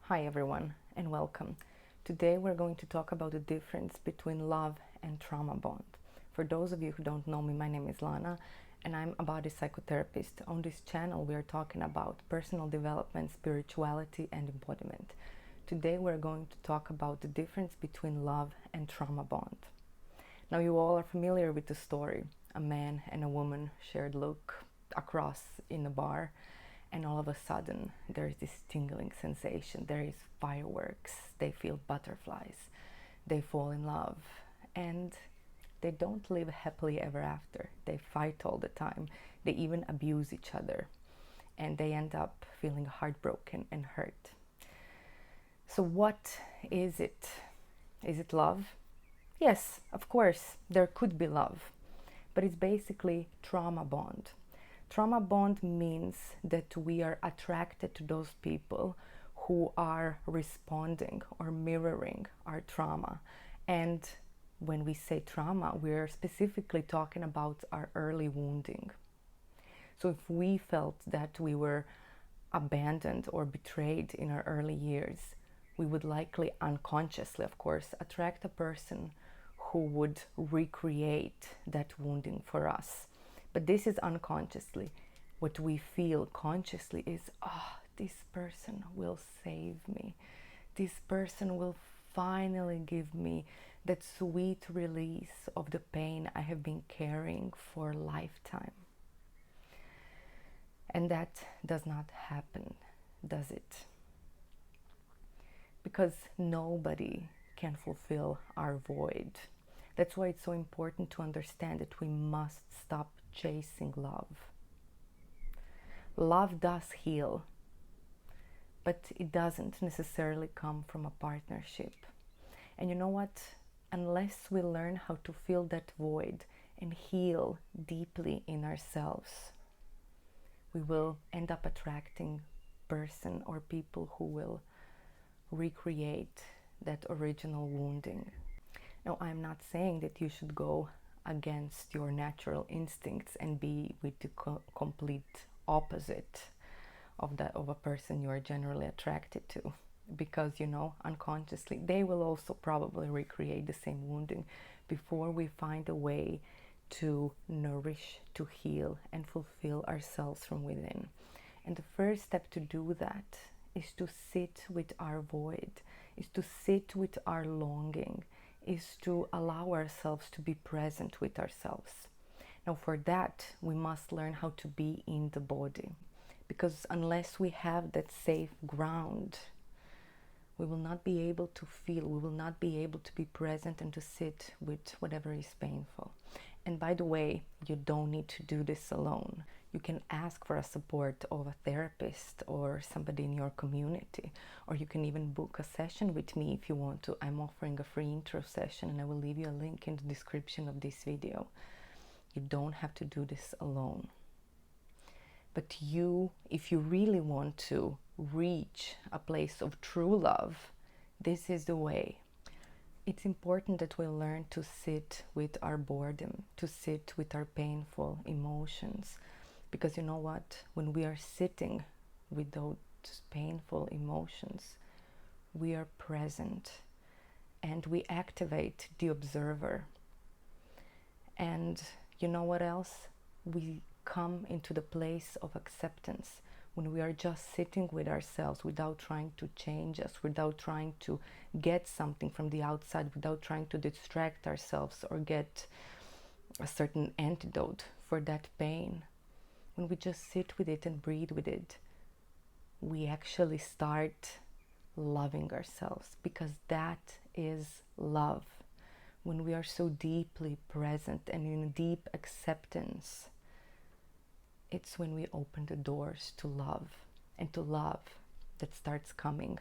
Hi everyone and welcome. Today we're going to talk about the difference between love and trauma bond. For those of you who don't know me, my name is Lana and I'm a body psychotherapist. On this channel we are talking about personal development, spirituality and embodiment. Today we're going to talk about the difference between love and trauma bond. Now you all are familiar with the story. A man and a woman shared look across in a bar, and all of a sudden there is this tingling sensation. There is fireworks, they feel butterflies, they fall in love, and they don't live happily ever after. They fight all the time, they even abuse each other, and they end up feeling heartbroken and hurt. So what is it? Is it love? Yes, of course, there could be love, but it's basically trauma bond. Trauma bond means that we are attracted to those people who are responding or mirroring our trauma. And when we say trauma, we're specifically talking about our early wounding. So if we felt that we were abandoned or betrayed in our early years, we would likely unconsciously, of course, attract a person who would recreate that wounding for us. But this is unconsciously. What we feel consciously is, this person will save me. This person will finally give me that sweet release of the pain I have been carrying for a lifetime. And that does not happen, does it? Because nobody can fulfill our void. That's why it's so important to understand that we must stop chasing love. Love does heal, but it doesn't necessarily come from a partnership. And you know what? Unless we learn how to fill that void and heal deeply in ourselves, we will end up attracting person or people who will recreate that original wounding. Now, I'm not saying that you should go against your natural instincts and be with the complete opposite of a person you are generally attracted to, because unconsciously they will also probably recreate the same wounding before we find a way to nourish, to heal and fulfill ourselves from within. And the first step to do that is to sit with our void, is to sit with our longing, is to allow ourselves to be present with ourselves. Now for that, we must learn how to be in the body, because unless we have that safe ground, we will not be able to feel, we will not be able to be present and to sit with whatever is painful. And by the way, you don't need to do this alone. You can ask for a support of a therapist or somebody in your community, or you can even book a session with me if you want to. I'm offering a free intro session and I will leave you a link in the description of this video. You don't have to do this alone. But if you really want to reach a place of true love, this is the way. It's important that we learn to sit with our boredom, to sit with our painful emotions. Because you know what? When we are sitting with those painful emotions, we are present and we activate the observer. And you know what else? We come into the place of acceptance when we are just sitting with ourselves without trying to change us, without trying to get something from the outside, without trying to distract ourselves or get a certain antidote for that pain. When we just sit with it and breathe with it, we actually start loving ourselves, because that is love. When we are so deeply present and in deep acceptance, it's when we open the doors to love, and to love that starts coming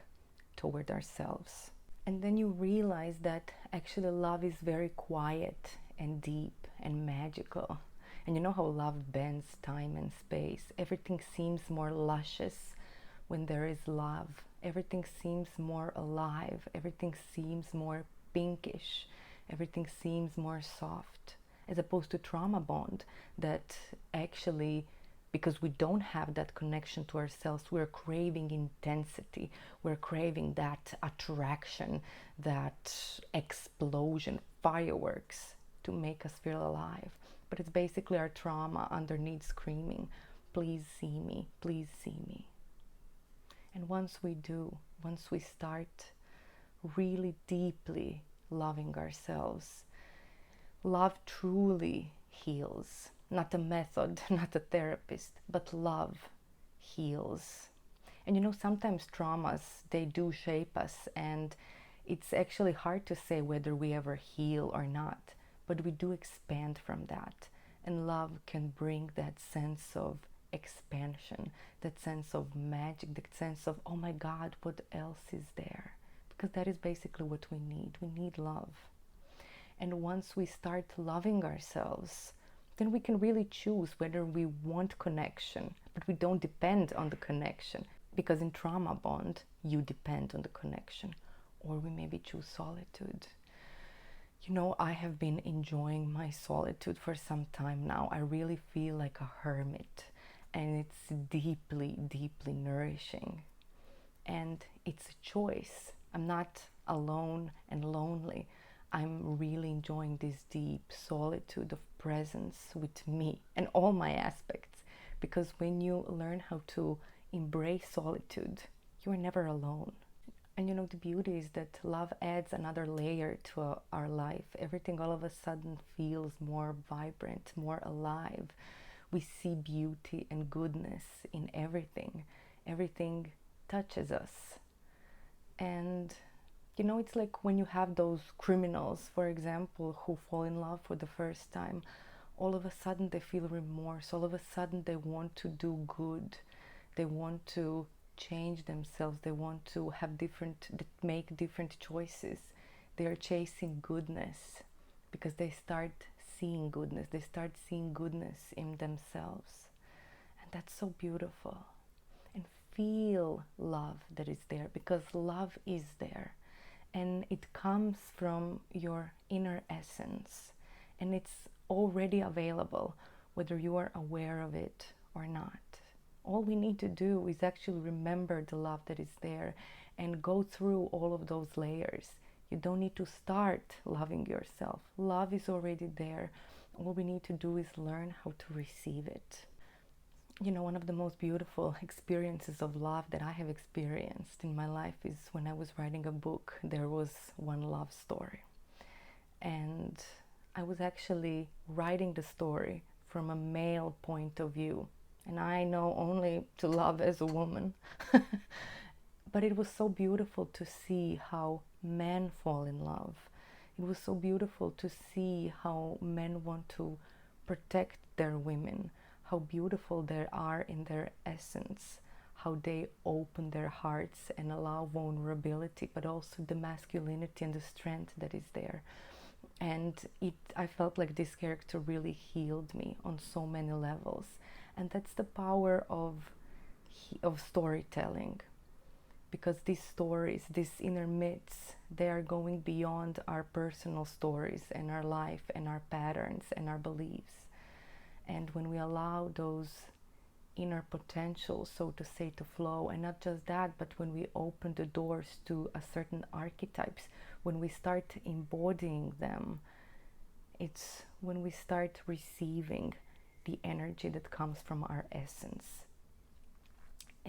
toward ourselves. And then you realize that actually love is very quiet and deep and magical. And you know how love bends time and space. Everything seems more luscious when there is love. Everything seems more alive. Everything seems more pinkish. Everything seems more soft. As opposed to trauma bond that actually because we don't have that connection to ourselves. We're craving intensity, we're craving that attraction, that explosion, fireworks to make us feel alive. But it's basically our trauma underneath screaming, please see me, please see me. And once we do, once we start really deeply loving ourselves, love truly heals. Not a method, not a therapist, but love heals. And you know, sometimes traumas, they do shape us, and it's actually hard to say whether we ever heal or not, but we do expand from that. And love can bring that sense of expansion, that sense of magic, that sense of, oh my God, what else is there? Because that is basically what we need. We need love. And once we start loving ourselves, then we can really choose whether we want connection, but we don't depend on the connection. Because in trauma bond, you depend on the connection. Or we maybe choose solitude. You know, I have been enjoying my solitude for some time now. I really feel like a hermit, and it's deeply, deeply nourishing. And it's a choice. I'm not alone and lonely. I'm really enjoying this deep solitude of presence with me and all my aspects. Because when you learn how to embrace solitude, you are never alone. And you know, the beauty is that love adds another layer to our life. Everything all of a sudden feels more vibrant, more alive. We see beauty and goodness in everything. Everything touches us. And you know, it's like when you have those criminals, for example, who fall in love for the first time, all of a sudden they feel remorse. All of a sudden they want to do good. They want to change themselves. They want to have make different choices. They are chasing goodness because they start seeing goodness. They start seeing goodness in themselves. And that's so beautiful. And feel love that is there, because love is there. And it comes from your inner essence. And it's already available, whether you are aware of it or not. All we need to do is actually remember the love that is there and go through all of those layers. You don't need to start loving yourself. Love is already there. All we need to do is learn how to receive it. You know, one of the most beautiful experiences of love that I have experienced in my life is when I was writing a book. There was one love story. And I was actually writing the story from a male point of view. And I know only to love as a woman. But it was so beautiful to see how men fall in love. It was so beautiful to see how men want to protect their women, how beautiful they are in their essence, how they open their hearts and allow vulnerability, but also the masculinity and the strength that is there. And I felt like this character really healed me on so many levels. And that's the power of storytelling. Because these stories, these inner myths, they are going beyond our personal stories and our life and our patterns and our beliefs. And when we allow those inner potentials, so to say, to flow, and not just that, but when we open the doors to a certain archetypes, when we start embodying them, it's when we start receiving the energy that comes from our essence.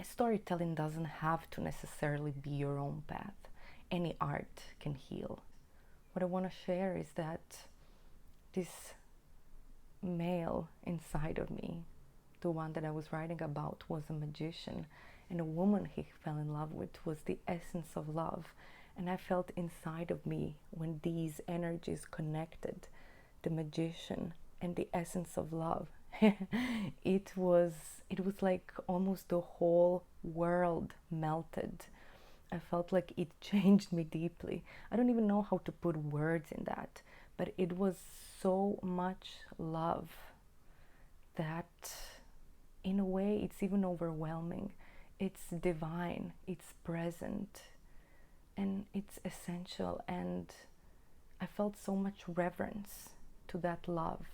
Storytelling doesn't have to necessarily be your own path. Any art can heal. What I want to share is that this male inside of me, the one that I was writing about, was a magician, and a woman he fell in love with was the essence of love. And I felt inside of me, when these energies connected, the magician and the essence of love, it was like almost the whole world melted. I felt like it changed me deeply. I don't even know how to put words in that, but it was so much love that in a way it's even overwhelming. It's divine, it's present, and it's essential. And I felt so much reverence to that love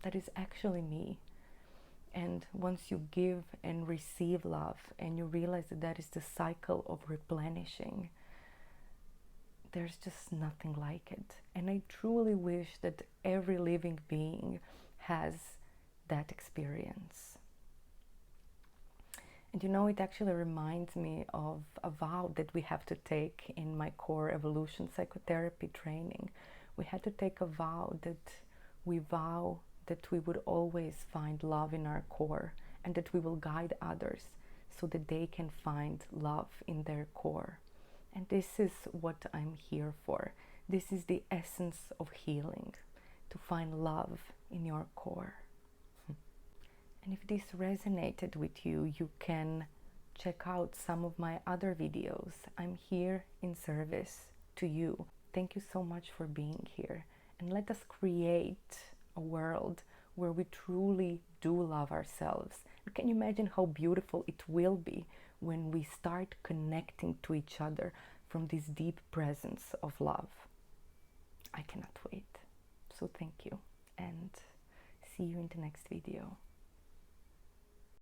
that is actually me. And once you give and receive love and you realize that that is the cycle of replenishing, there's just nothing like it. And I truly wish that every living being has that experience. And you know, it actually reminds me of a vow that we have to take in my core evolution psychotherapy training. We had to take a vow that we vow that we would always find love in our core, and that we will guide others so that they can find love in their core. And this is what I'm here for. This is the essence of healing, to find love in your core. And if this resonated with you, you can check out some of my other videos. I'm here in service to you. Thank you so much for being here. And let us create a world where we truly do love ourselves. And can you imagine how beautiful it will be when we start connecting to each other from this deep presence of love? I cannot wait. So thank you, and see you in the next video.